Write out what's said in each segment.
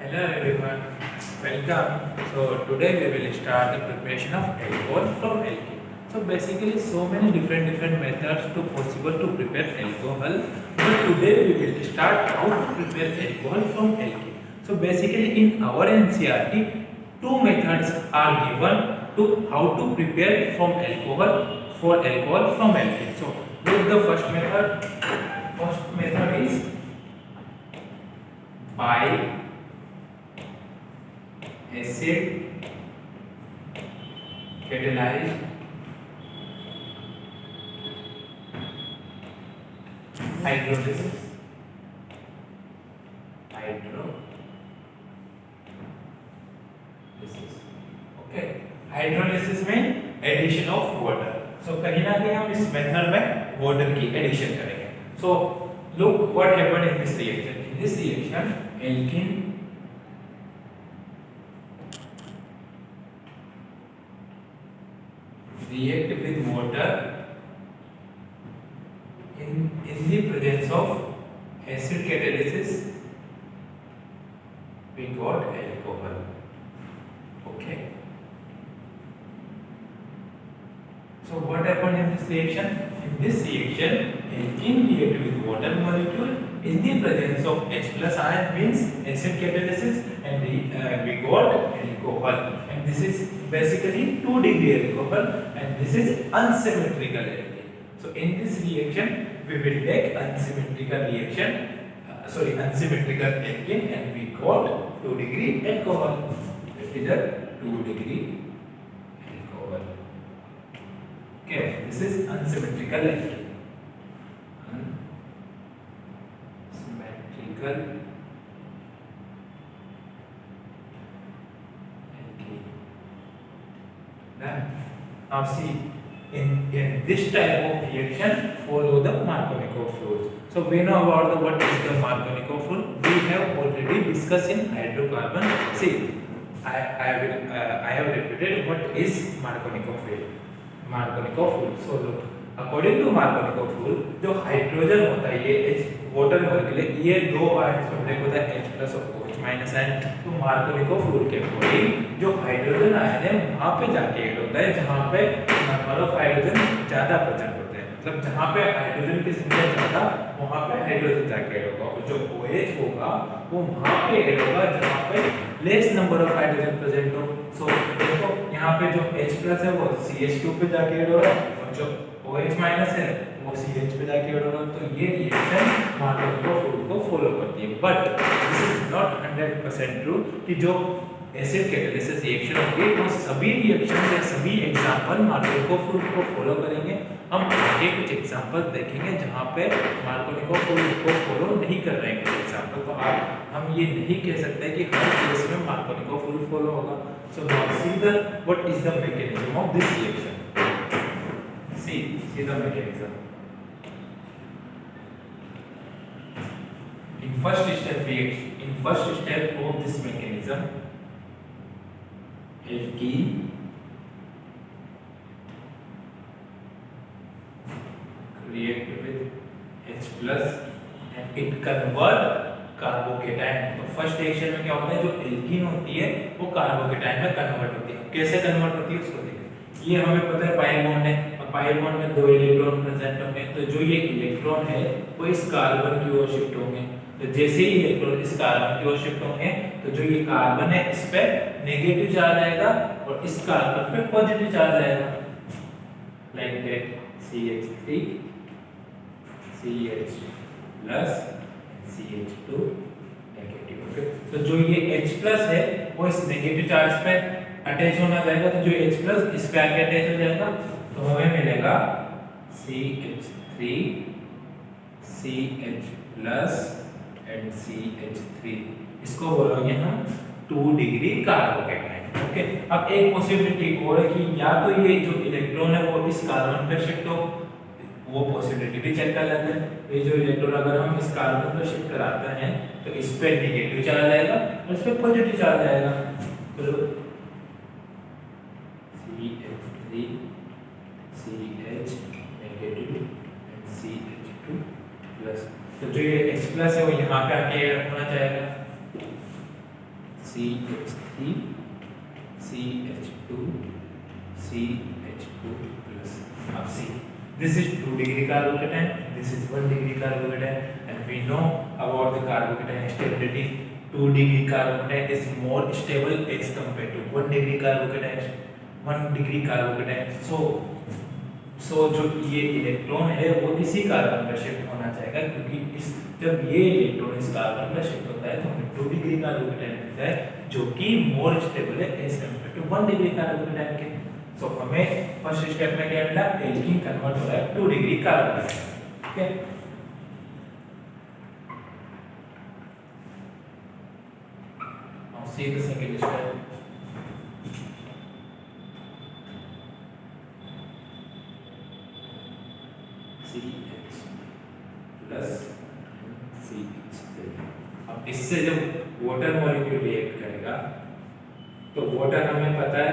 Hello everyone, welcome. So today we will start the preparation of alcohol from alkene. So basically so many different methods to possible to prepare alcohol. But today we will start how to prepare alcohol from alkene. So basically in our NCERT two methods are given to how to prepare from alcohol from alkene. So look the first method. First method is by acid catalyzed hydrolysis. Okay, hydrolysis में addition of water. सो कहीं ना कहीं हम इस method में water की addition करेंगे. So look what happened in this reaction. In this reaction alkene react with water in the presence of acid catalysis we got alcohol. Okay, so what happened in this reaction? In this reaction alkene react with water molecule in the presence of H plus ion means acid catalysis and we got alcohol, and this is basically 2 degree alcohol and this is unsymmetrical alkene. So in this reaction we will take unsymmetrical alkene and we got 2 degree alcohol. It is a 2 degree alcohol. Okay, this is unsymmetrical alkene. Unsymmetrical alkene. Now see, in this type of reaction follow the Markovnikov rules. So we know about what is the Markovnikov rule. We have already discussed in hydrocarbon. See, I have repeated what is Markovnikov rule. Markovnikov rule. So look, according to Markovnikov rule, जो hydrogen होता है ये water molecule ये दो ion में होता है H plus और OH माइनस आयन. तो मार्कोनिकोव रूल के अकॉर्डिंग जो हाइड्रोजन आयन है वहां पे जाके ऐड होता है जहां पे नंबर ऑफ हाइड्रोजन ज्यादा प्रेजेंट होते हैं. मतलब जहां पे हाइड्रोजन की संख्या ज्यादा वहां पे हाइड्रोजन जाके ऐड होगा, और जो OH होगा वो वहां पे ऐड होगा जहां पे less number of hydrogen present हो. सो देखो यहाँ पे जो H प्लस है वो CH2 पे जाके ऐड होगा और जो OH माइनस है वो CH पे जाके ऐड होगा. तो ये रिएक्शन मार्कोनिकोव रूल को फॉलो करती है. But this is not 100% true कि जो एसिड कैटालिसिस रिएक्शन होगी वो सभी रिएक्शन या सभी एग्जांपल मार्कोनिकोव रूल को फॉलो करेंगे. हम आगे कुछ एग्जांपल देखेंगे जहां पे मार्कोनिकोव रूल को फॉलो नहीं कर रहे हैं कुछ एग्जांपल. तो हम ये नहीं कह सकते कि हर केस में मार्कोनिकोव रूल फॉलो होगा. So now see the what is the mechanism of this reaction. See the mechanism. In first step of this mechanism, alkene react with H plus and it convert carbocation. तो first reaction में क्या होता है, जो alkene होती है वो carbocation में कन्वर्ट होती है. कैसे कन्वर्ट होती है उसको देखिए. ये हमें पता है पाई बॉन्ड है, पाई बॉन्ड में 2 इलेक्ट्रॉन प्रेजेंट होंगे. तो जो ये इलेक्ट्रॉन है वो इस कार्बन की ओर शिफ्ट होंगे. तो जैसे ही इलेक्ट्रॉन इस कार्बन की ओर शिफ्ट होंगे तो जो ये कार्बन है इस पे नेगेटिव चार्ज आएगा और इस कार्बन पे पॉजिटिव चार्ज आएगा. Like that CH3 CH plus CH2 negative. Okay, तो जो ये H प्लस है वो इस नेगेटिव चार्ज पे अटैच होना जाएगा. तो जो H प्लस इस पे आके अटैच हो जाएगा तो हमें मिलेगा CH3 CH plus and CH3. इसको बोलोगे हम 2 डिग्री कार्बोकेटाइन. ओके, अब एक पॉसिबिलिटी और है कि या तो ये जो इलेक्ट्रॉन है वो इस कार्बन पे शिफ्ट हो, वो पॉसिबिलिटी भी चेक कर लेते हैं. ये जो इलेक्ट्रॉन अगर हम इस कार्बन पे शिफ्ट कराते हैं तो इस पे नेगेटिव चार्ज आएगा और इस पे पॉजिटिव चार्ज आएगा. तो CH3 CH negative and CH2 plus. तो जो ये H प्लस है वो यहाँ पे आके होना चाहेगा. CH3 CH2 CH2 plus. Now see, this is 2 degree carbocation, this is 1 degree carbocation, and we know about the carbocation stability. 2 degree carbocation is more stable as compared to 1 degree carbocation. 1 degree carbocation. सो जो ये electron है वो इसी carbon पर shift होना चाहेगा, क्योंकि इस जब ये इलेक्ट्रॉन इस कार्बन पर शिफ्ट होता है तो हमें 2 डिग्री कार्बोकेटाइन मिलता है, जो कि मोर स्टेबल है as compare to 1 degree carbocation के. सो हमें फर्स्ट स्टेप में क्या मिला, एल्कीन कन्वर्ट हो रहा है 2 डिग्री कार्बोकेटाइन. ठीक है, now see the second step. CH plus CH3. अब इससे जब वाटर मॉलिक्यूल रिएक्ट करेगा तो वाटर हमें पता है,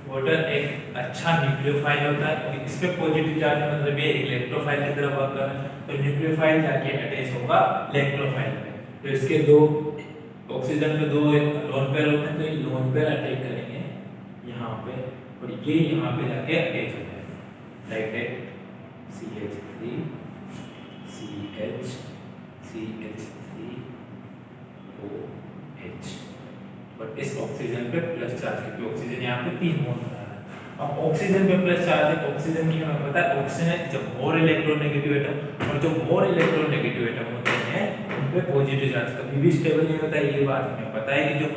वाटर एक अच्छा न्यूक्लियोफाइल होता है, क्योंकि इस पे पॉजिटिव चार्ज मतलब ये इलेक्ट्रोफाइल की तरह वर्क कर रहा है, तो न्यूक्लियोफाइल जाके अटैच होगा इलेक्ट्रोफाइल पे. तो इसके दो ऑक्सीजन पे 2 लोन पेयर होते हैं, तो ये लोन पेयर अटैक करेंगे यहाँ पे और ये यहाँ पे जाके अटैच हो जाएगा like that. CH3 CH CH3 OH. But इस ऑक्सीजन पे प्लस चार्ज, क्योंकि ऑक्सीजन यहाँ पे 3 मोल बना रहा है. अब ऑक्सीजन पे प्लस चार्ज है, ऑक्सीजन की हमें पता है ऑक्सीजन जब मोर इलेक्ट्रोनेगेटिव एटम, और जो मोर इलेक्ट्रोनेगेटिव एटम होते हैं उन पे पॉजिटिव चार्ज कभी भी स्टेबल नहीं होता है. ये बात हमें पता है कि जो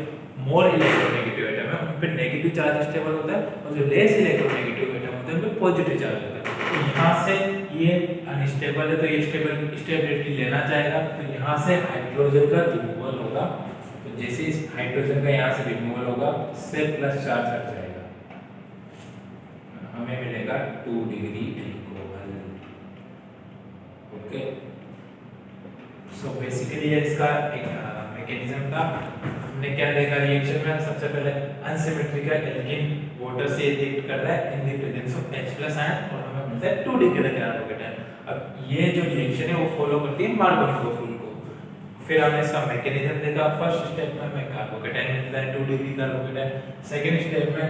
मोर इलेक्ट्रोनेगेटिव एटम है उन पे नेगेटिव चार्ज स्टेबल होता है, और जो लेस इलेक्ट्रोनेगेटिव एटम होते हैं उन पे पॉजिटिव चार्ज होता है. तो यहाँ से ये अनस्टेबल है तो ये स्टेबिलिटी लेना चाहेगा, तो यहाँ से हाइड्रोजन का रिमूवल होगा. तो जैसे इस हाइड्रोजन का यहाँ से रिमूवल होगा से प्लस चार्ज हट जाएगा, हमें मिलेगा 2 degree alcohol. Okay, so basically ये इसका एक मैकेनिज्म था. हमने क्या देखा रिएक्शन में, सबसे पहले अनसिमेट्रिकल एल्कीन वाटर से रिएक्ट कर रहा है in the presence of H+ ion और हमें मिलता है 2 डिग्री कार्बोकेटाइन. अब ये जो रिएक्शन है वो फॉलो करती है मार्कोनिको रूल को. फिर हमने इसका मैकेनिज्म देखा. फर्स्ट स्टेप में हमें कार्बोकेटाइन मिलता है 2 डिग्री कार्बोकेटाइन. सेकंड स्टेप में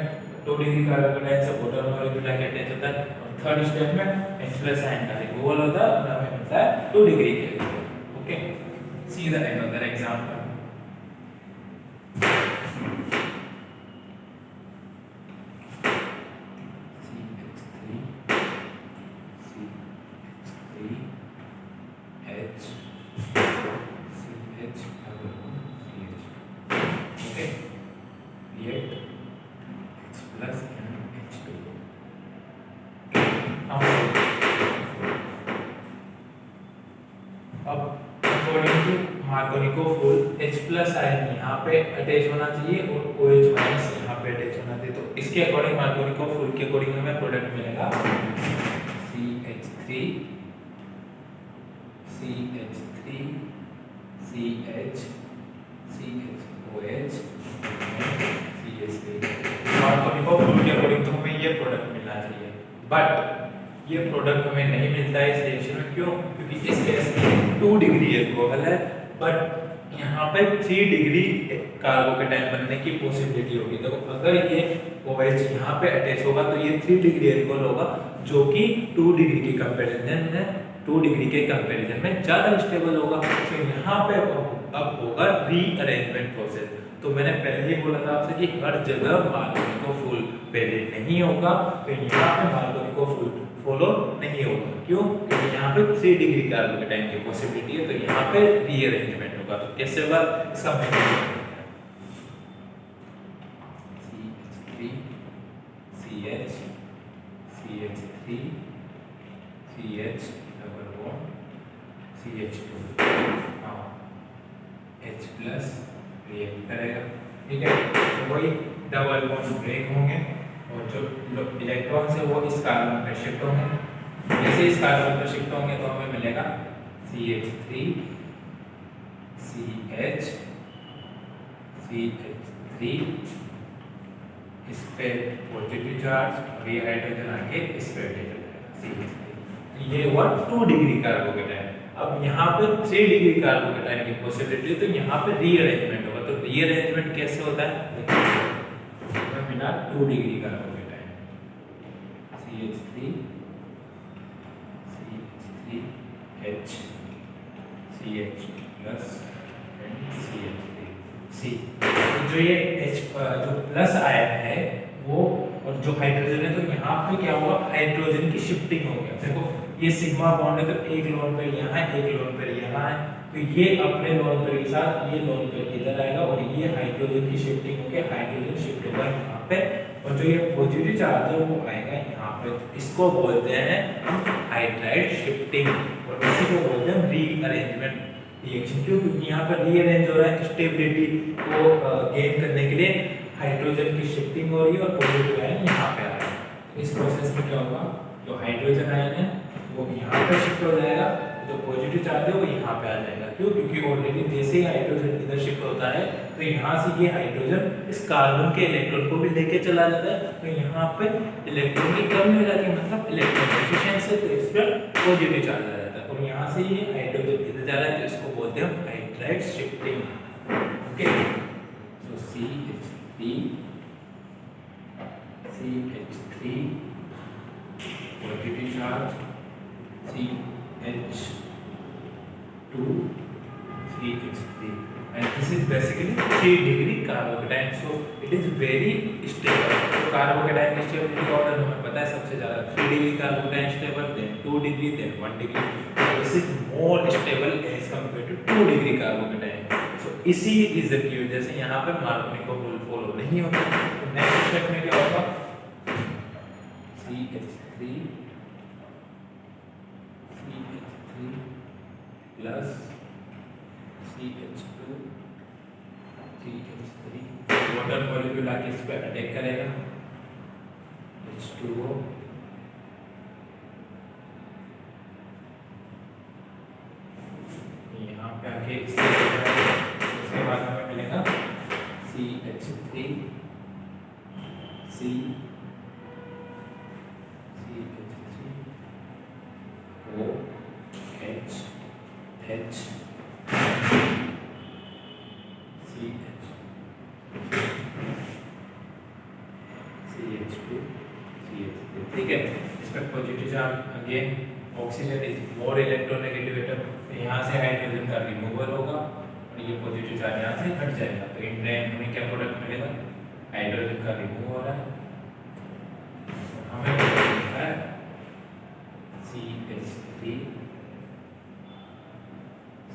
2 डिग्री कार्बोकेटाइन से वाटर मॉलिक्यूल आके अटैच होता है, और थर्ड स्टेप में H+ आयन का रिमूवल होता है और हमें मिलता है 2 डिग्री के. Okay, see the another example. Markovnikov फूल H+ आयन यहाँ पे अटैच होना चाहिए और OH- यहाँ पे अटैच होना चाहिए. तो इसके अकॉर्डिंग मार्कोनिको फूल के अकॉर्डिंग हमें प्रोडक्ट मिलेगा CH3 CH3 CH CHOH CH3. Markovnikov फूल के अकॉर्डिंग तो हमें ये प्रोडक्ट मिलना चाहिए, बट ये प्रोडक्ट हमें नहीं मिलता है इस रिएक्शन में. क्यों? क्योंकि इस केस में 2 डिग्री एल्कोहल है, बट यहाँ पे 3 डिग्री कार्बोकेटाइन बनने की पॉसिबिलिटी होगी. देखो अगर ये OH यहाँ पे अटैच होगा तो ये 3 डिग्री एल्कोहल होगा, जो कि 2 डिग्री के कंपैरिजन में ज्यादा स्टेबल होगा. तो यहाँ पे अब होगा रीअरेंजमेंट प्रोसेस. तो मैंने पहले ही बोला था आपसे कि हर जगह मार्कोनिको फूल पहले नहीं होगा, तो यहाँ पे मार्कोनिको फूल फॉलो नहीं होगा. क्यों? क्योंकि यहाँ पे 3 डिग्री कार्बोकेटाइन की पॉसिबिलिटी है, तो यहाँ पे रीअरेंजमेंट होगा. तो कैसे होगा इसका mechanism? CH3 CH CH3 CH double bond CH2. हाँ, H+ रिएक्ट करेगा. ठीक है, तो वही डबल बॉन्ड ब्रेक होंगे और जो इलेक्ट्रॉन है वो इस कार्बन पे शिफ्ट होंगे. जैसे इस कार्बन पे शिफ्ट होंगे तो हमें मिलेगा CH3 CH CH3, इस पे पॉजिटिव चार्ज और ये हाइड्रोजन आके इस पे अटैच हो जाएगा CH3. ये हुआ 2 डिग्री कार्बोकेटाइन. अब यहाँ पे 3 डिग्री कार्बोकेटाइन की पॉसिबिलिटी है, तो यहाँ पे रीअरेंजमेंट होगा. तो रीअरेंजमेंट कैसे होता है देखिए, मिला 2 degree carbocation CH3 CH3H CH plus and CH3 C। जो ये H जो प्लस आयन है वो और जो हाइड्रोजन है, तो यहाँ पे क्या होगा, हाइड्रोजन की शिफ्टिंग हो गया। देखो ये सिग्मा बॉन्ड है, तो एक लोन पेयर यहाँ है, एक लोन पेयर यहाँ है, तो ये अपने लोन पेयर के साथ ये लोन पेयर इधर आएगा और ये हाइड्रोजन की शिफ्टिंग हो गया, हाइड्रोजन शिफ्ट होगा यहाँ पे, और जो ये पॉजिटिव चार्ज है वो आएगा यहाँ पे। इसको बोलते हैं हम हाइड्राइड शिफ्टिंग, और इसी को बोलते हैं रीअरेंजमेंट रिएक्शन। क्यों? क्योंकि यहाँ पर रीअरेंज हो रहा है, स्टेबिलिटी को गेन करने के लिए हाइड्रोजन की शिफ्टिंग हो रही है और पॉजिटिव आयन यहाँ पे आ रहा है। इस प्रोसेस में क्या होगा, जो हाइड्रोजन आयन है वो यहाँ पे शिफ्ट हो जाएगा, जो पॉजिटिव चार्ज है वो यहाँ पे आ जाएगा। क्यों? क्योंकि ऑलरेडी जैसे ही हाइड्रोजन इधर शिफ्ट होता है तो यहाँ से ये हाइड्रोजन इस कार्बन के इलेक्ट्रॉन को भी लेके चला जाता है, तो यहाँ पे इलेक्ट्रॉन की कमी हो जाती है, मतलब इलेक्ट्रॉन डेफिशिएंसी, तो इस पर पॉजिटिव चार्ज आ जाता है, और यहाँ से ये हाइड्रोजन इधर जा रहा है, तो इसको बोलते हैं hydride shifting. Okay, so CH3 positive charge, CH2 CH3, and this is basically 3 degree carbocation, so it is very stable। तो कार्बोकेटाइन की स्टेबिलिटी का ऑर्डर हमें पता है, सबसे ज्यादा 3 डिग्री carbocation stable, then 2 degree, then 1 degree, this is more stable as compare to 2 degree carbocation. So इसी रीजन की वजह से यहाँ पे मार्कोनिकोव रूल फॉलो नहीं होता। तो नेक्स्ट स्टेप में क्या होगा, CH3 plus CH2 CH3, water molecule आके इस पे अटैक करेगा, H2O, यहाँ पे आके उसके बाद हमें मिलेगा CH3 C CH3 O H H CH CH2 CH3, ठीक है। इस पर positive charge again, oxygen is more electronegative atom, तो यहाँ से हाइड्रोजन का रिमूवल होगा और ये पॉजिटिव चार्ज यहाँ से हट जाएगा, तो इन टाइम हमें क्या प्रोडक्ट मिलेगा, हाइड्रोजन का रिमूव हो रहा है, हमें मिलता है CH3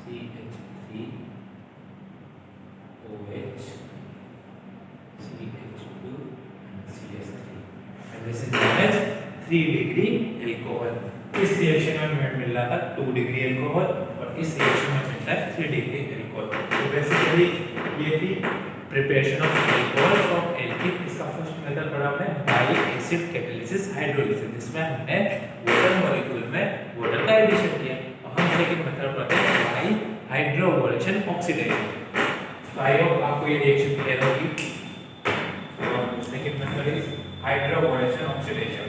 CH3 OH CH2 CH3, and this is known as 3 degree alcohol. इस रिएक्शन में हमें मिल रहा था 2 डिग्री एल्कोहल और इस रिएक्शन में मिलता है 3 डिग्री एल्कोहल। तो बेसिकली ये थी preparation of alcohol from alkene. इसका फर्स्ट मेथड पढ़ा हमने बाई एसिड कैटालिसिस हाइड्रोलिसिस, जिसमें हमने वाटर मॉलिक्यूल में वाटर का एडिशन किया। अब हम सेकंड मेथड पढ़ते हैं बाई हाइड्रोबोरेशन ऑक्सीडेशन। तो आई होप आपको ये रिएक्शन क्लियर होगी। तो second method is hydroboration oxidation.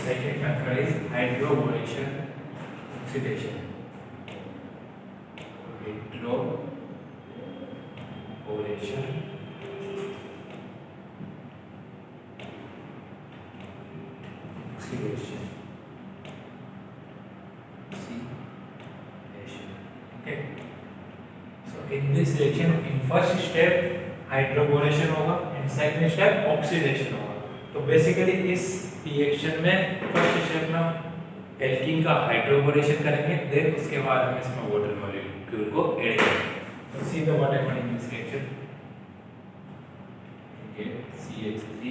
Second method is hydroboration oxidation. Hydroboration oxidation. Okay. So in this reaction, in first step hydroboration होगा, and second step oxidation होगा। तो basically इस reaction में first step में alkene का hydroboration करेंगे, then उसके बाद हम इसमें वाटर मॉलिक्यूल को ऐड करेंगे। तो see the what happened in this reaction. Okay, CH3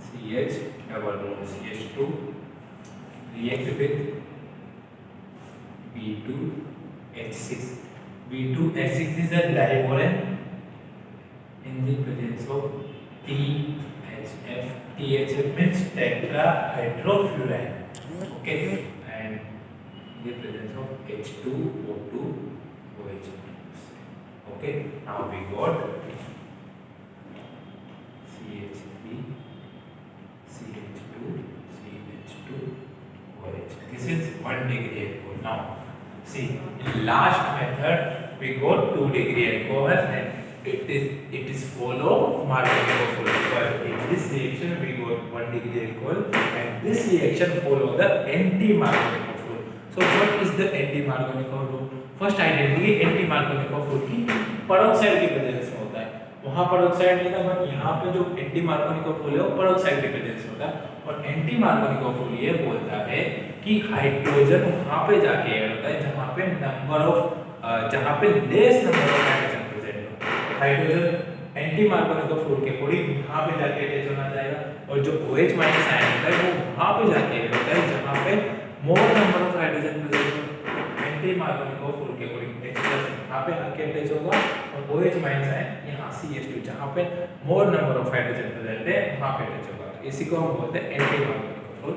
CH double bond CH2 react with B2H6. B2H6 is a divalent in the presence of THF. THF means tetrahydrofuran. Okay, and in the presence of H2O2 OH. Okay, now we got CH3 CH2 CH2 OH. This is 1 degree alcohol. Now see, in last method we got 2 degree alcohol and it is follow Markovnikov rule. But in this reaction we got 1 degree alcohol and this reaction follow the anti-Markovnikov rule. So what is the anti-Markovnikov rule? First identity anti-Markovnikov rule की peroxide की presence में होता है। वहां peroxide नहीं था, but यहाँ पे जो एंटी-मार्कोनिकोव रूल है वो पेरोक्साइड की प्रेजेंस में होता है। और एंटी-मार्कोनिकोव रूल ये बोलता है कि हाइड्रोजन वहां पे जाके ऐड होता है जहां पे less number of hydrogen present हो। हाइड्रोजन एंटी-मार्कोनिकोव रूल के अकॉर्डिंग वहां पे जाके अटैच होना चाहिए और जो OH माइनस आयन होता है वो वहां पे जाके ऐड होता है जहां पे मोर नंबर ऑफ हाइड्रोजन प्रेजेंट हो। एंटी-मार्कोनिकोव रूल के अकॉर्डिंग H+ यहां पे आके अटैच होगा और OH माइनस आयन यहां CH2 जहां पे मोर नंबर ऑफ हाइड्रोजन प्रेजेंट है वहां पे अटैच होगा। इसी को हम बोलते हैं एंटी-मार्कोनिकोव रूल।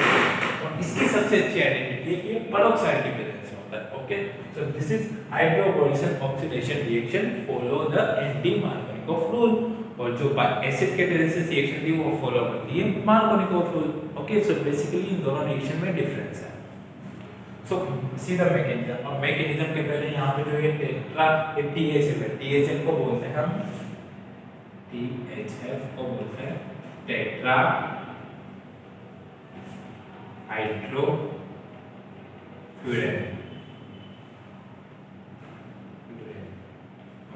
और इसकी सबसे अच्छी आइडेंटिटी है कि ये पेरोक्साइड की प्रेजेंस में होता है। Okay, so this is hydroboration oxidation reaction follow the anti Markovnikov rule. और जो एसिड कैटालिसिस रिएक्शन थी वो फॉलो करती है Markovnikov rule. Okay, so basically इन दोनों रिएक्शन में डिफरेंस है। So see the mechanism. और मैकेनिज्म के पहले यहाँ पे जो ये टेट्रा THF है, THF को बोलते हैं हम THF को बोलते हैं टेट्रा हाइड्रोफ्यूरेन।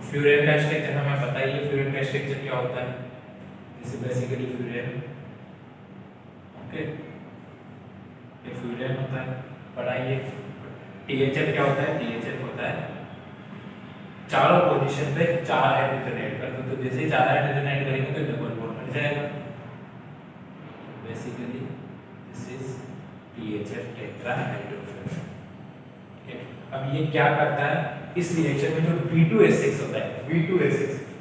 फ्यूरेन का स्ट्रक्चर हमें पता ही है। फ्यूरेन का स्ट्रक्चर क्या होता है? This is basically furan. Okay, ये फ्यूरेन होता है, पढ़ाइए। THF क्या होता है? THF होता है चारों पोजीशन पे 4 हाइड्रोजन ऐड कर दो, तो जैसे ही 4 हाइड्रोजन ऐड करेंगे तो डबल बॉन्ड बन जाएगा। Basically this is THF tetrahydrofuran. अब ये क्या करता है? इस रिएक्शन में जो B2S6 होता है,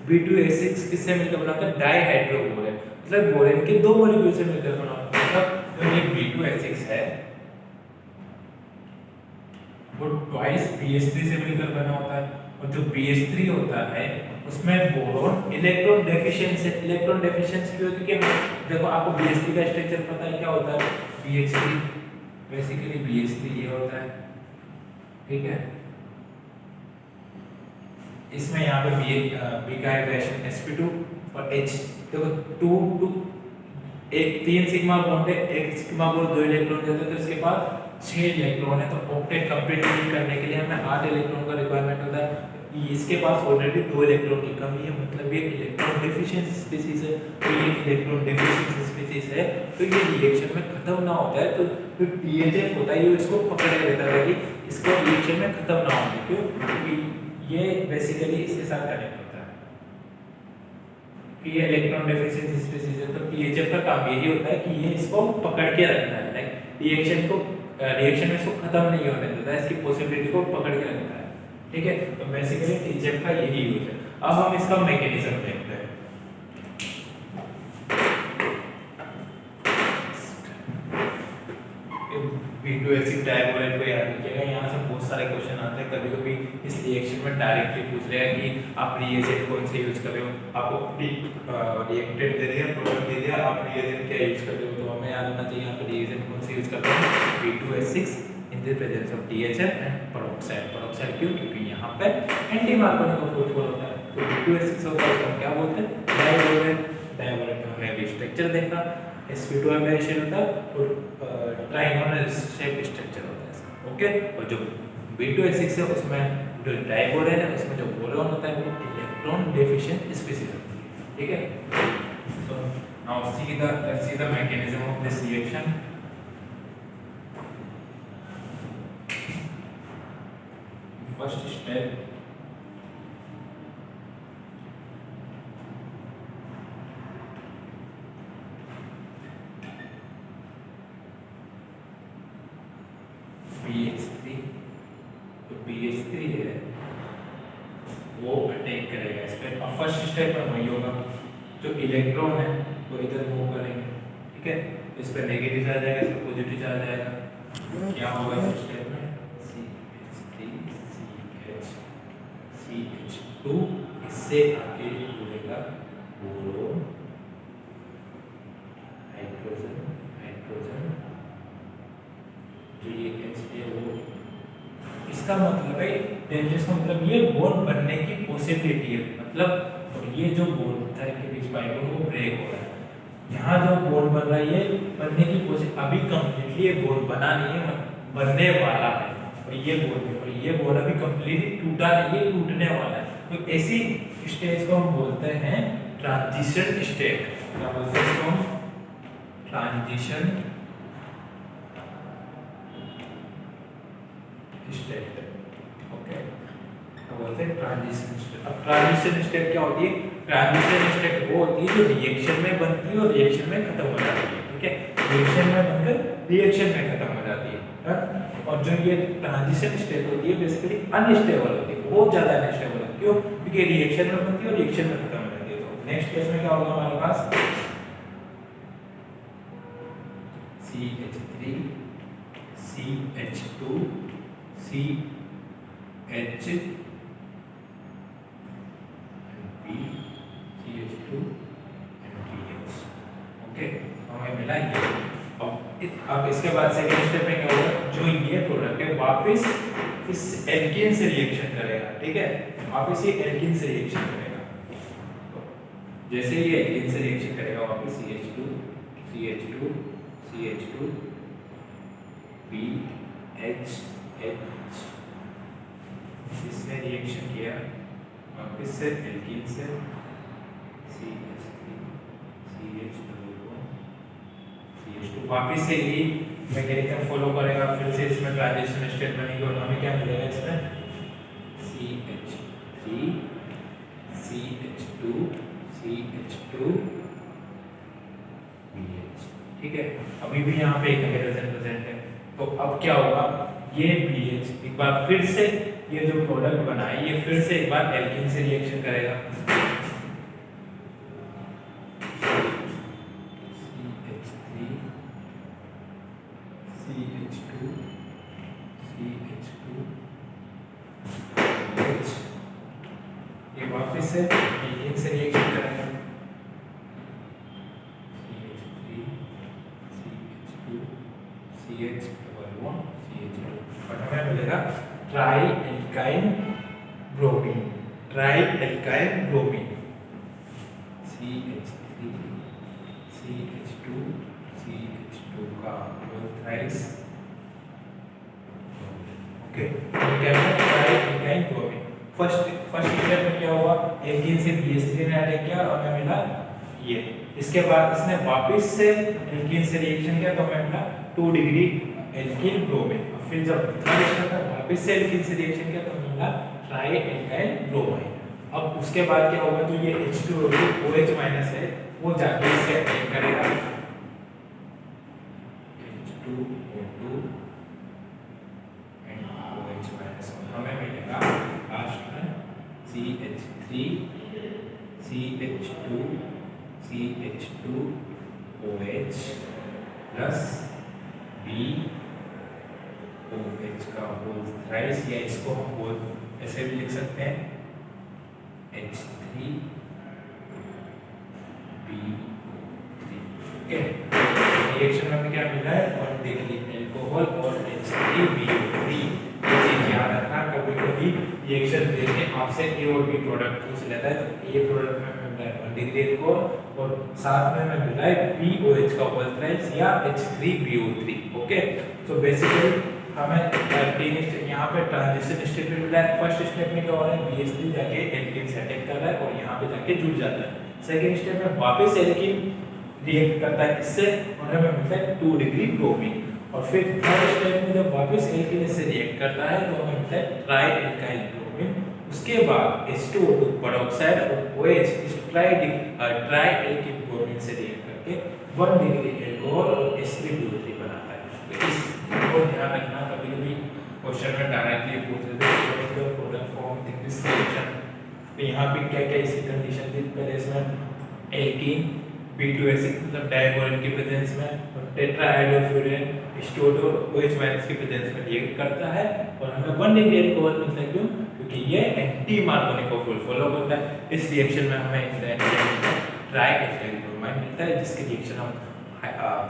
B2S6 किससे मिलकर बना होता है? डाइहाइड्रोबोरेन। मतलब बोरेन के 2 मॉलिक्यूल से मिलकर बना होता है। मतलब जो ये B2S6 है वो ट्वाइस BH3 से मिलकर बना होता है। और जो BH3 होता है उसमें बोरोन इलेक्ट्रॉन डेफिशिएंसी क्यों? क्योंकि देखो आपको BH3 का स्ट्रक्चर पता है क्या होता है? BH3 बेसिकली BH3 ये होता है, ठीक है। इसमें यहाँ पे B का हाइड्रेशन sp2 और H। देखो 2 एक 3 सिग्मा बॉन्ड है, एक सिग्मा बॉन्ड 2 इलेक्ट्रॉन देता है, तो इसके पास 6 इलेक्ट्रॉन है। तो ऑक्टेट कंप्लीट करने के लिए हमें 8 इलेक्ट्रॉन का रिक्वायरमेंट होता है। इसके पास ऑलरेडी 2 इलेक्ट्रॉन की कमी है, मतलब ये इलेक्ट्रॉन डेफिशिएंसी स्पीशीज है। तो ये इलेक्ट्रॉन डेफिशिएंसी स्पीशीज है तो ये रिएक्शन में खत्म ना होता है। तो जो THF होता है ये इसको पकड़ के रहता है कि इसको रिएक्शन में खत्म ना होने। क्यों? क्योंकि ये बेसिकली इसके साथ कनेक्ट होता है कि ये इलेक्ट्रॉन डेफिशिएंसी स्पीशीज है। तो THF का काम यही होता है कि ये इसको पकड़ के रखना है, लाइक रिएक्शन में इसको खत्म नहीं होने देता है, इसकी पॉसिबिलिटी को पकड़ के रखता है, ठीक है। तो बेसिकली THF का यही यूज है। अब हम इसका मैकेनिज्म देखते हैं। B2S6 डायबोरेट को याद रखिएगा, यहाँ से बहुत सारे क्वेश्चन आते हैं। कभी-कभी इस रिएक्शन में डायरेक्टली पूछ रहे हैं कि आप रिएजेंट कौन से यूज कर रहे हो। आपको रिएक्टेंट दे दिया, प्रोडक्ट दे दिया, आप रिएजेंट क्या यूज कर रहे हो, तो हमें याद होना चाहिए यहाँ पे रिएजेंट कौन से यूज करते हैं। B2S6 in the presence of THF and peroxide. क्यों? क्योंकि यहाँ पे एंटी-मार्कोनिकोव रूल होता है। तो B2S6 होता है उसको क्या बोलते हैं? डायबोरेट। डायबोरेट में हमने भी स्ट्रक्चर देखा, sp2 एमिनेशन होता है और ट्राइगोनल शेप स्ट्रक्चर होता है इसका। ओके, और जो B2S6 है उसमें जो डायबोरेन है उसमें जो बोरोन होता है वो इलेक्ट्रॉन डेफिशिएंट स्पीशीज होती है, ठीक है। So now see the mechanism of this reaction. First step, BH3 है वो अटैक करेगा इस पे स्टेट। अब फर्स्ट स्टेप में वही होगा, जो इलेक्ट्रॉन है वो इधर मूव करेंगे, ठीक है, इस पर नेगेटिव चार्ज आएगा, इस पर पॉजिटिव चार्ज आएगा, क्या होगा इस स्टेप में CH2 इससे आगे जुड़ेगा बोरोन, हाइड्रोजन, हाइड्रोजन जो ये H है वो, इसका मतलब है डेंजरस का मतलब ये बॉन्ड बनने की पॉसिबिलिटी है, मतलब और ये जो बॉन्ड था इनके बीच बाई बॉन्ड वो ब्रेक हो रहा है, यहाँ जो बॉन्ड बन रहा है ये बनने की पॉसिबिलिटी, अभी कंप्लीटली ये बॉन्ड बना नहीं है, बनने वाला है, और ये बॉन्ड अभी कंप्लीटली टूटा नहीं है, टूटने वाला है। तो ऐसी स्टेज को हम बोलते हैं ट्रांजिशन स्टेट। क्या बोलते हैं इसको? Transition state. ओके, तो बोलते हैं ट्रांजिशन स्टेट। अब ट्रांजिशन स्टेट क्या होती है? ट्रांजिशन स्टेट वो होती है जो रिएक्शन में बनती है और रिएक्शन में खत्म हो जाती है, ठीक है, रिएक्शन में बनकर रिएक्शन में खत्म हो जाती है। और जो ये ट्रांजिशन स्टेट होती है बेसिकली अनस्टेबल होती है, बहुत ज्यादा अनस्टेबल होती है। क्यों? क्योंकि रिएक्शन में बनती है और रिएक्शन में खत्म हो जाती है। तो नेक्स्ट केस में क्या होगा हमारे पास CH3 CH2 CH B CH2 BH। Okay, हमें मिला ये। अब इसके बाद सेकंड स्टेप में क्या होगा? जो ये प्रोडक्ट है वापस इस एल्कीन से रिएक्शन करेगा, ठीक है, वापस ये एल्कीन से रिएक्शन करेगा। तो जैसे ये एल्कीन से रिएक्शन करेगा वापस CH2 CH2 CH2 BH H, इसने रिएक्शन किया वापस से एल्कीन से CH3 CH2 वापस से ही मैकेनिज्म फॉलो करेगा, फिर से इसमें ट्रांजिशन स्टेट बनेगी और हमें क्या मिलेगा इसमें CH3 CH2 CH2 BH, ठीक है। अभी भी यहाँ पे एक हाइड्रोजन प्रेजेंट है, तो अब क्या होगा? ये BH एक बार फिर से ये जो प्रोडक्ट बना है ये फिर से एक बार एल्कीन से रिएक्शन करेगा, CH2 CH2 BH, ये वापस से एल्कीन से रिएक्शन करेगा CH3 CH1 CH2 और हमें मिलेगा try alkyl bromine, try alkyl bromine CH3 CH2 CH2 का थ्राइस। ओके, तो क्या है try alkyl bromine. First step में क्या हुआ? एल्कीन से BH3 ने अटैक किया और हमें मिला ये। इसके बाद इसने वापस से एल्कीन से रिएक्शन किया तो हमें मिला 2 डिग्री एल्कीन ब्रोमीन। फिर जब थर्ड स्टेप में वापस से एल्कीन से रिएक्शन किया तो मिला ट्राई एल्काइल ब्रोमाइड। अब उसके बाद क्या होगा? जो ये H2O OH माइनस है वो जाके इससे अटैक करेगा H2O2 एंड OH माइनस, हमें मिलेगा लास्ट में CH3 CH2 CH2 OH plus BOH का होल थ्राइस, या इसको हम बोल ऐसे भी लिख सकते हैं H3 BO3। ओके, रिएक्शन में क्या मिला है? 1 डिग्री अल्कोहल और H3BO3। ये चीज याद रखना, कभी कभी रिएक्शन देके आपसे A और B प्रोडक्ट पूछ लेता है, तो ये प्रोडक्ट में मिला है 1 डिग्री अल्कोहल और साथ में मिला है BOH का होल थ्राइस या H3BO3। ओके, तो बेसिकली हमें तीन यहाँ पे ट्रांजिशन स्टेप में मिला है। फर्स्ट स्टेप में क्या हो रहा है? BH3 जाके एल्कीन से अटैक कर रहा है और यहाँ पे जाके जुड़ जाता है। सेकंड स्टेप में वापस एल्कीन रिएक्ट करता है इससे और हमें मिलता है 2 डिग्री ब्रोमीन। और फिर थर्ड स्टेप में जब वापस एल्कीन से रिएक्ट करता है तो हमें मिलता है ट्राई एल्काइल ब्रोमीन। उसके बाद H2O2 पेरोक्साइड और OH इस ट्राई एल्कीन ब्रोमीन से रिएक्ट करके 1 डिग्री अल्कोहल और H3BO3 बनाता है। तो इसको ध्यान रखना, कभी कभी क्वेश्चन में डायरेक्टली पूछ लेते हैं product form in this reaction तो यहाँ पे क्या क्या इसकी कंडीशन थी, पहले इसमें एल्कीन B2H6 मतलब डायबोरेन की प्रेजेंस में, और टेट्राहाइड्रोफ्यूरेन H2O2 और OH- के प्रेजेंस में रिएक्ट करता है और हमें 1 डिग्री अल्कोहल मिलता है। क्यों? क्योंकि ये एंटी मार्कोनिक रूल फॉलो करता है। इस रिएक्शन में हमें ट्राई एथिलीन ब्रोमाइड मिलता है, जिसकी रिएक्शन हम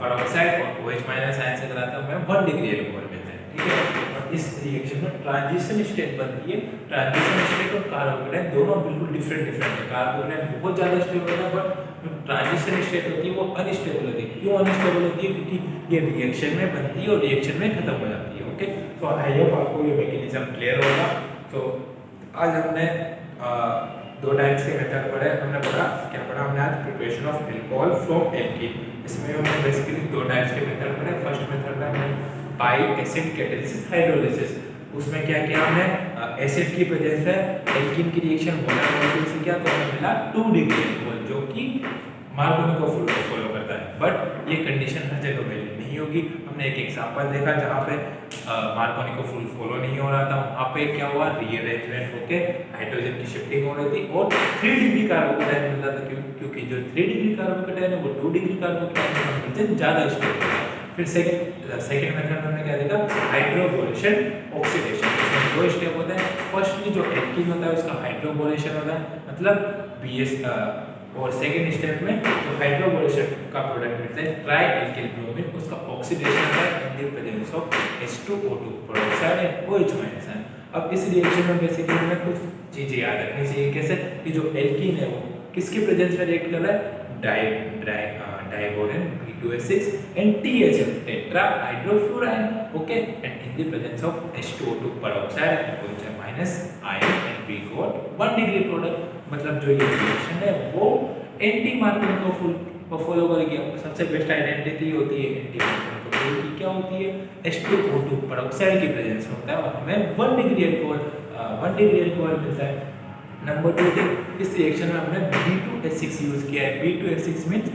पेरोक्साइड और OH- आयन से कराते हैं, हमें 1 डिग्री अल्कोहल मिलता है। ठीक है, और इस रिएक्शन में ट्रांजिशन स्टेट बनती है। ट्रांजिशन स्टेट और कार्बोकेटाइन दोनों बिल्कुल डिफरेंट है। कार्बोकेटाइन बहुत ज्यादा स्टेबल होता है, बट जो ट्रांजिशन स्टेट होती है वो अनस्टेबल होती है। क्यों अनस्टेबल होती है? क्योंकि ये रिएक्शन में बनती है और रिएक्शन में खत्म हो जाती है। ओके, तो आई होप आपको ये मैकेनिज्म क्लियर होगा। तो आज हमने दो टाइप्स के मेथड पढ़े। हमने क्या पढ़ा? हमने आज preparation of alcohol from alkene. इसमें हमने बेसिकली दो टाइप्स के मेथड पढ़े। फर्स्ट मेथड में हमने बाई एसिड कैटालिसिस हाइड्रोलिसिस, उसमें क्या किया हमने, एसिड की प्रेजेंस में एल्कीन की रिएक्शन वाटर मॉलिक्यूल से किया तो हमें मिला 2 डिग्री अल्कोहल, जो कि मार्कोनिक रूल को फॉलो करता है। बट ये कंडीशन हर जगह वैलिड नहीं होगी। हमने एक एग्जांपल देखा जहाँ पे मार्कोनिक रूल फॉलो नहीं हो रहा था, वहाँ पे क्या हुआ, रीअरेंजमेंट होके हाइड्रोजन की शिफ्टिंग हो रही थी और 3 डिग्री कार्बोकेटाइन मिलता था। क्योंकि जो 3 डिग्री कार्बोकेटाइन है वो 2 डिग्री कार्बोकेटाइन का कंपैरिजन ज्यादा स्टेबल है। फिर सेकंड मेथड में हमने क्या देखा, हाइड्रोबोलेशन ऑक्सीडेशन। इसमें दो स्टेप होते हैं। फर्स्टली जो एल्कीन होता है उसका हाइड्रोबोलेशन होता है, मतलब BS, और सेकंड स्टेप में जो हाइड्रोबोलेशन का प्रोडक्ट मिलता है ट्राई एल्किल ब्रोमीन, उसका ऑक्सीडेशन होता है in the presence of H2O2 peroxide and OH- ion. अब इस रिएक्शन में बेसिकली हमें कुछ चीजें याद रखनी चाहिए। कैसे कि जो एल्कीन है वो किसके प्रेजेंस में रिएक्ट कर रहा है, diborane B2H6 and THF tetrahydrofluorine, okay, and in the presence of H2O2 peroxide and OH- ion, and we got 1 degree product। मतलब जो ये रिएक्शन है वो एंटी मार्कोनिक रूल को फॉलो करेगी। सबसे बेस्ट आइडेंटिटी होती है एंटी मार्कोनिक रूल की, क्या होती है, H2O2 पेरोक्साइड की प्रेजेंस में होता है और हमें 1 डिग्री अल्कोहल मिलता है। नंबर 2 थे, इस रिएक्शन में हमने B2H6 यूज किया है। B2H6 means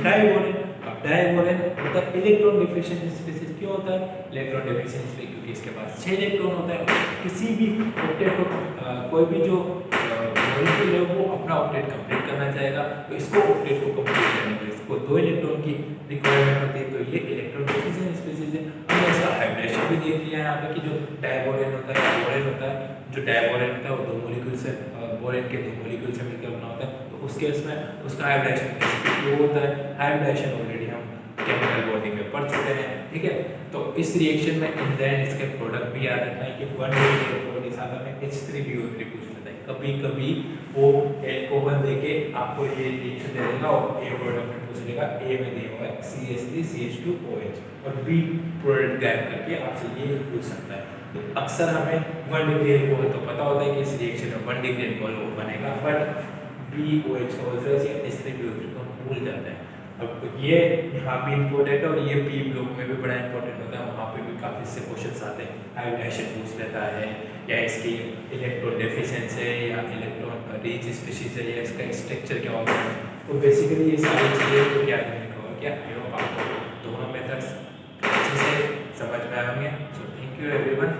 diborane. अब डाइबोरेन मतलब इलेक्ट्रॉन डिफिशिएंट स्पीशीज क्यों होता है, इलेक्ट्रॉन डिफिशिएंट क्योंकि इसके पास 6 इलेक्ट्रॉन होता है। किसी भी ऑक्टेट को कोई भी जो मॉलिक्यूल है वो अपना ऑक्टेट कंप्लीट करना चाहेगा, तो इसको ऑक्टेट को कंप्लीट करने के लिए इसको 2 इलेक्ट्रॉन की रिक्वायरमेंट होती है। तो ये इलेक्ट्रॉन डिफिशिएंट स्पीशीज है। हमने इसका हाइब्रिडेशन भी देख लिया है यहाँ पे कि जो डाइबोरेन होता है, बोरेन होता है, जो डाइबोरेन होता है वो 2 मॉलिक्यूल से, बोरेन के 2 मॉलिक्यूल से मिलकर बना होता है। तो उस केस में उसका हाइब्रिडेशन sp2 होता है। हाइब्रिडेशन ऑलरेडी हम केमिकल बॉडी में पढ़ चुके हैं। ठीक है, तो इस रिएक्शन में इन द एंड इसके प्रोडक्ट भी याद रखना है कि 1 डिग्री अल्कोहल के साथ हमें H3BO3 पूछ लेता है। कभी वो अल्कोहल देके आपको ये रिएक्शन दे देगा और A प्रोडक्ट में पूछ लेगा, A में दिया हुआ है CH3CH2OH और B प्रोडक्ट गायब करके आपसे ये पूछ सकता है। तो अक्सर हमें 1 डिग्री अल्कोहल तो पता होता है कि इस रिएक्शन में 1 डिग्री अल्कोहल बनेगा, बट BOH का ऑल्सर्स या H3BO3 को हम भूल जाते हैं। अब ये यहाँ भी इम्पोर्टेंट है और ये P ब्लॉक में भी बड़ा इंपॉर्टेंट होता है। वहाँ पे भी काफ़ी से क्वेश्चंस आते हैं, हाइब्रिडेशन पूछ लेता है या इसकी इलेक्ट्रॉन डेफिशिएंसी है या इलेक्ट्रॉन रिच स्पीशीज है या इसका स्ट्रक्चर क्या होता है। तो बेसिकली ये सारी चीज़ें तो क्या करने का होगा, क्या आई होप आपको दोनों मेथड्स अच्छे से समझ में आएंगे। So thank you everyone.